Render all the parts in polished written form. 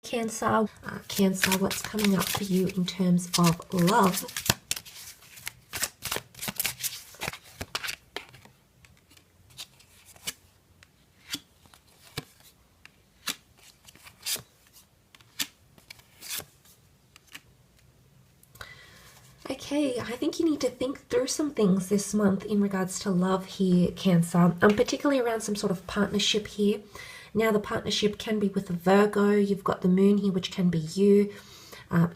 Cancer, Cancer, what's coming up for you in terms of love? Okay, I think you need to think through some things this month in regards to love here, Cancer, particularly around some sort of partnership here. Now, the partnership can be with a Virgo. You've got the moon here, which can be you.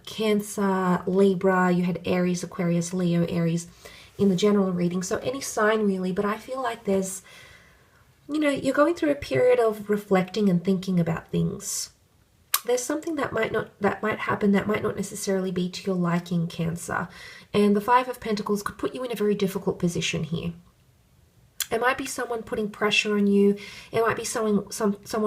Cancer, Libra, you had Aries, Aquarius, Leo, Aries in the general reading. So any sign really, but I feel like there's, you know, you're going through a period of reflecting and thinking about things. There's something that might happen that might not necessarily be to your liking, Cancer. And the Five of Pentacles could put you in a very difficult position here. It might be someone putting pressure on you. It might be someone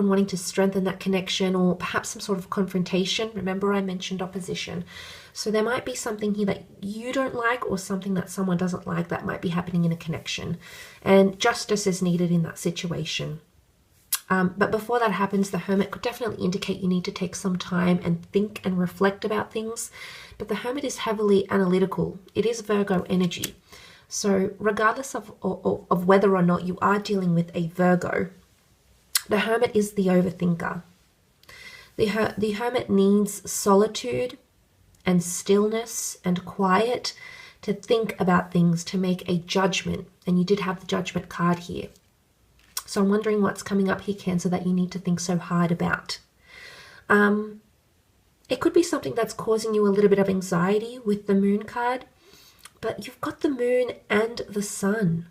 wanting to strengthen that connection, or perhaps some sort of confrontation. Remember, I mentioned opposition. So there might be something here that you don't like, or something that someone doesn't like that might be happening in a connection. And justice is needed in that situation. But before that happens, the Hermit could definitely indicate you need to take some time and think and reflect about things. But the Hermit is heavily analytical. It is Virgo energy. So regardless of whether or not you are dealing with a Virgo, the Hermit is the overthinker. The Hermit needs solitude and stillness and quiet to think about things, to make a judgment. And you did have the Judgment card here. So I'm wondering what's coming up here, Cancer, that you need to think so hard about. It could be something that's causing you a little bit of anxiety with the Moon card. But you've got the Moon and the Sun.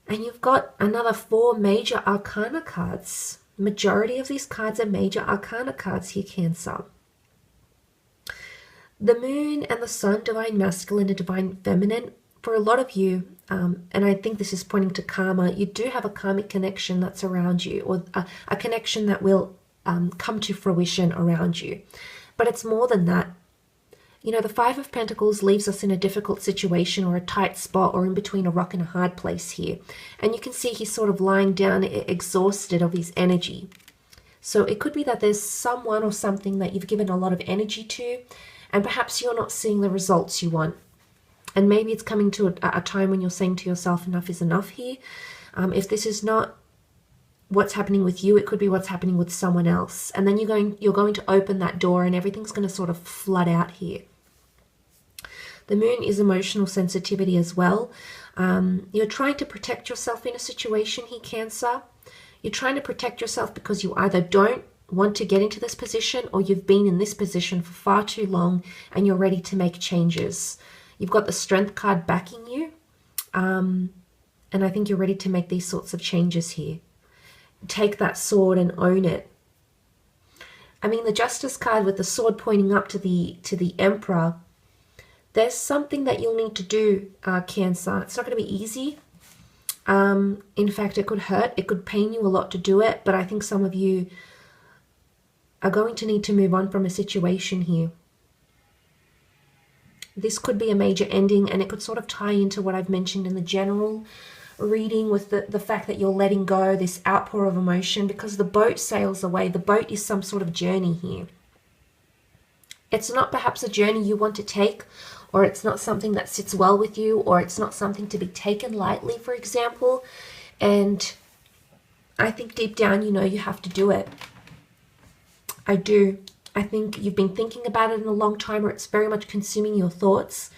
And you've got another 4 major arcana cards. Majority of these cards are major arcana cards here, Cancer. The Moon and the Sun, divine masculine and divine feminine. For a lot of you, and I think this is pointing to karma, you do have a karmic connection that's around you, or a connection that will come to fruition around you. But it's more than that. You know, the Five of Pentacles leaves us in a difficult situation, or a tight spot, or in between a rock and a hard place here. And you can see he's sort of lying down, exhausted of his energy. So it could be that there's someone or something that you've given a lot of energy to, and perhaps you're not seeing the results you want. And maybe it's coming to a time when you're saying to yourself, enough is enough here. If this is not what's happening with you, it could be what's happening with someone else. And then you're going to open that door, and everything's going to sort of flood out here. The Moon is emotional sensitivity as well. You're trying to protect yourself in a situation here, Cancer. You're trying to protect yourself because you either don't want to get into this position, or you've been in this position for far too long and you're ready to make changes. You've got the Strength card backing you. And I think you're ready to make these sorts of changes here. Take that sword and own it. I mean, the Justice card with the sword pointing up to the Emperor. There's something that you'll need to do, Cancer. It's not going to be easy. In fact, it could hurt. It could pain you a lot to do it. But I think some of you are going to need to move on from a situation here. This could be a major ending, and it could sort of tie into what I've mentioned in the general reading with the fact that you're letting go, this outpour of emotion, because the boat sails away. The boat is some sort of journey here. It's not perhaps a journey you want to take, or it's not something that sits well with you, or it's not something to be taken lightly, for example. And I think deep down, you know you have to do it. I do. I think you've been thinking about it in a long time, or it's very much consuming your thoughts.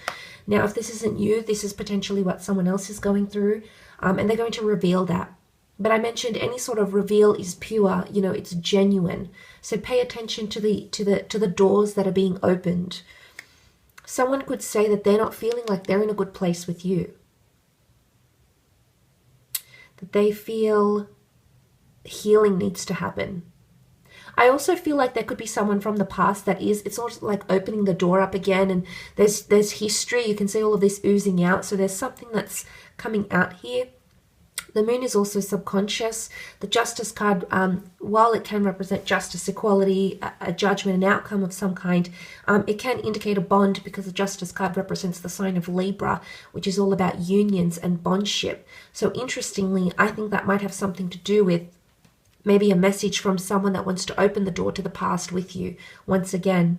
Now, if this isn't you, this is potentially what someone else is going through, and they're going to reveal that. But I mentioned any sort of reveal is pure, you know, it's genuine. So pay attention to the doors that are being opened. Someone could say that they're not feeling like they're in a good place with you. That they feel healing needs to happen. I also feel like there could be someone from the past that is, it's sort of like opening the door up again, and there's history. You can see all of this oozing out. So there's something that's coming out here. The Moon is also subconscious. The Justice card, while it can represent justice, equality, a judgment, an outcome of some kind, it can indicate a bond, because the Justice card represents the sign of Libra, which is all about unions and bondship. So interestingly, I think that might have something to do with maybe a message from someone that wants to open the door to the past with you once again.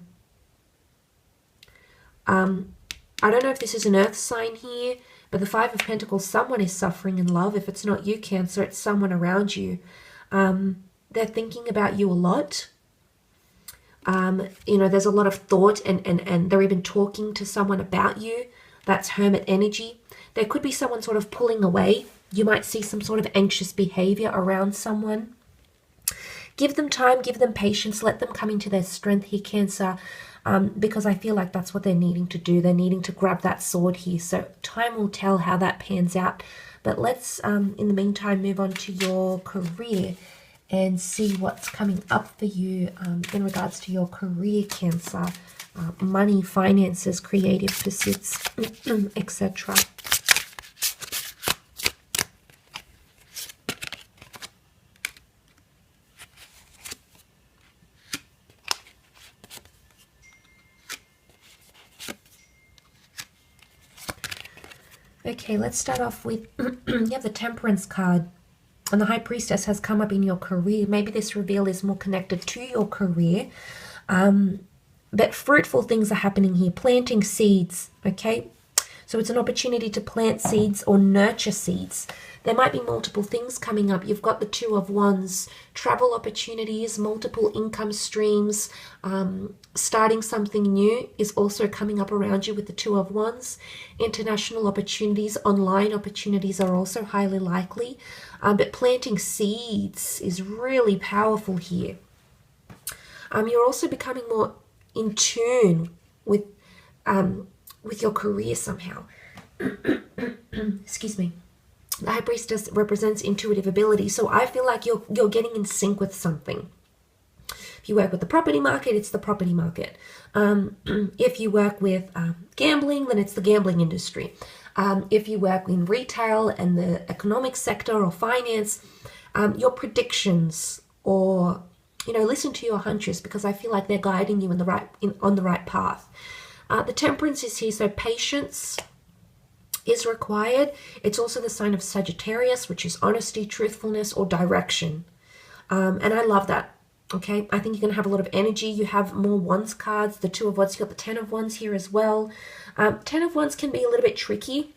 I don't know if this is an earth sign here, but the Five of Pentacles, someone is suffering in love. If it's not you, Cancer, it's someone around you. They're thinking about you a lot. You know, there's a lot of thought, and they're even talking to someone about you. That's hermit energy. There could be someone sort of pulling away. You might see some sort of anxious behavior around someone. Give them time, give them patience, let them come into their strength here, Cancer, because I feel like that's what they're needing to do. They're needing to grab that sword here. So time will tell how that pans out. But let's, in the meantime, move on to your career and see what's coming up for you in regards to your career, Cancer. Money, finances, creative pursuits, etc. Okay, let's start off with, you have the Temperance card, and the High Priestess has come up in your career. Maybe this reveal is more connected to your career, but fruitful things are happening here. Planting seeds, okay? So it's an opportunity to plant seeds or nurture seeds. There might be multiple things coming up. You've got the Two of Wands, travel opportunities, multiple income streams. Starting something new is also coming up around you with the Two of Wands. International opportunities, online opportunities are also highly likely. But planting seeds is really powerful here. You're also becoming more in tune with your career somehow. Excuse me. The High Priestess represents intuitive ability, so I feel like you're getting in sync with something. If you work with the property market, it's the property market. If you work with gambling, then it's the gambling industry. If you work in retail and the economic sector or finance, your predictions, or listen to your hunches, because I feel like they're guiding you on the right path. The Temperance is here, so patience is required. It's also the sign of Sagittarius, which is honesty, truthfulness, or direction. And I love that. Okay, I think you're going to have a lot of energy. You have more Wands cards, the Two of Wands. You've got the Ten of Wands here as well. Ten of Wands can be a little bit tricky.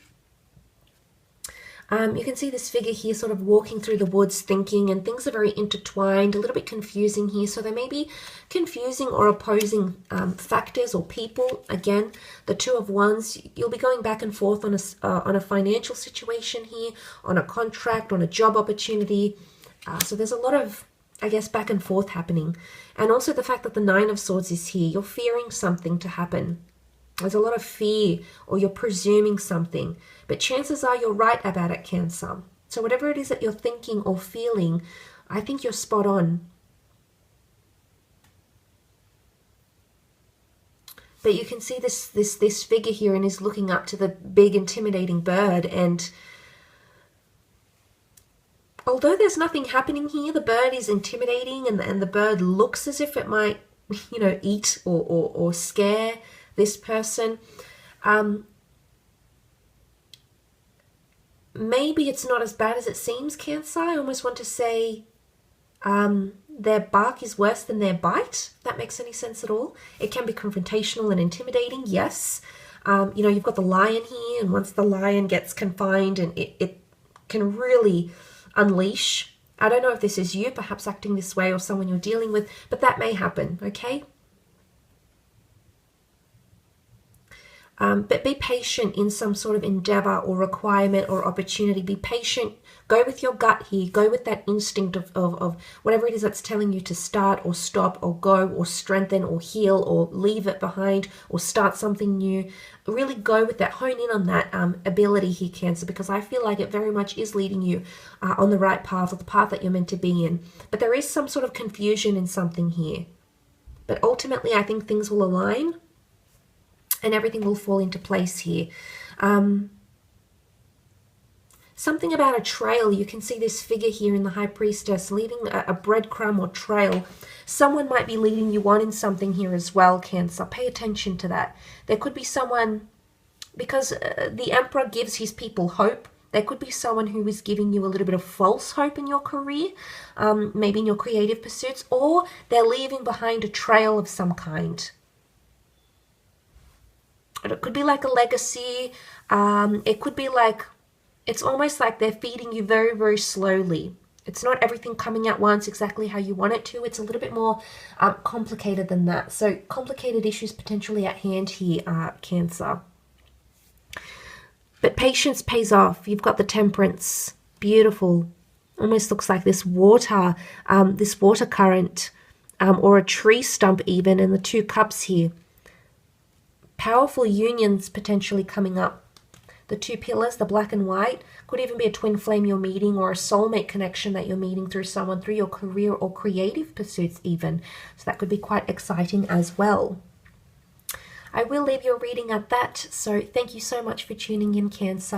You can see this figure here sort of walking through the woods thinking, and things are very intertwined, a little bit confusing here. So there may be confusing or opposing factors or people. Again, the Two of Wands, you'll be going back and forth on a financial situation here, on a contract, on a job opportunity. So there's a lot of, I guess, back and forth happening. And also the fact that the Nine of Swords is here. You're fearing something to happen. There's a lot of fear, or you're presuming something. But chances are you're right about it, Cancer. So whatever it is that you're thinking or feeling, I think you're spot on. But you can see this figure here, and is looking up to the big intimidating bird, and although there's nothing happening here, the bird is intimidating, and the bird looks as if it might, eat or scare this person. Maybe it's not as bad as it seems, Cancer. I almost want to say their bark is worse than their bite. If that makes any sense at all. It can be confrontational and intimidating, yes. You've got the lion here, and once the lion gets confined, and it can really unleash. I don't know if this is you perhaps acting this way, or someone you're dealing with, but that may happen, okay? But be patient in some sort of endeavor or requirement or opportunity. Be patient. Go with your gut here. Go with that instinct of whatever it is that's telling you to start or stop or go or strengthen or heal or leave it behind or start something new. Really go with that. Hone in on that ability here, Cancer, because I feel like it very much is leading you on the right path, or the path that you're meant to be in. But there is some sort of confusion in something here. But ultimately, I think things will align, and everything will fall into place here. Something about a trail. You can see this figure here in the High Priestess leaving a breadcrumb or trail. Someone might be leading you on in something here as well, Cancer. Pay attention to that. There could be someone, because the Emperor gives his people hope. There could be someone who is giving you a little bit of false hope in your career, maybe in your creative pursuits, or they're leaving behind a trail of some kind. It could be like a legacy. It could be like, it's almost like they're feeding you very, very slowly. It's not everything coming at once exactly how you want it to. It's a little bit more complicated than that. So complicated issues potentially at hand here, Cancer. But patience pays off. You've got the Temperance. Beautiful. Almost looks like this water current, or a tree stump even, and the 2 cups here. Powerful unions potentially coming up. The 2 pillars, the black and white, could even be a twin flame you're meeting, or a soulmate connection that you're meeting through someone, through your career or creative pursuits even. So that could be quite exciting as well. I will leave your reading at that. So thank you so much for tuning in, Cancer.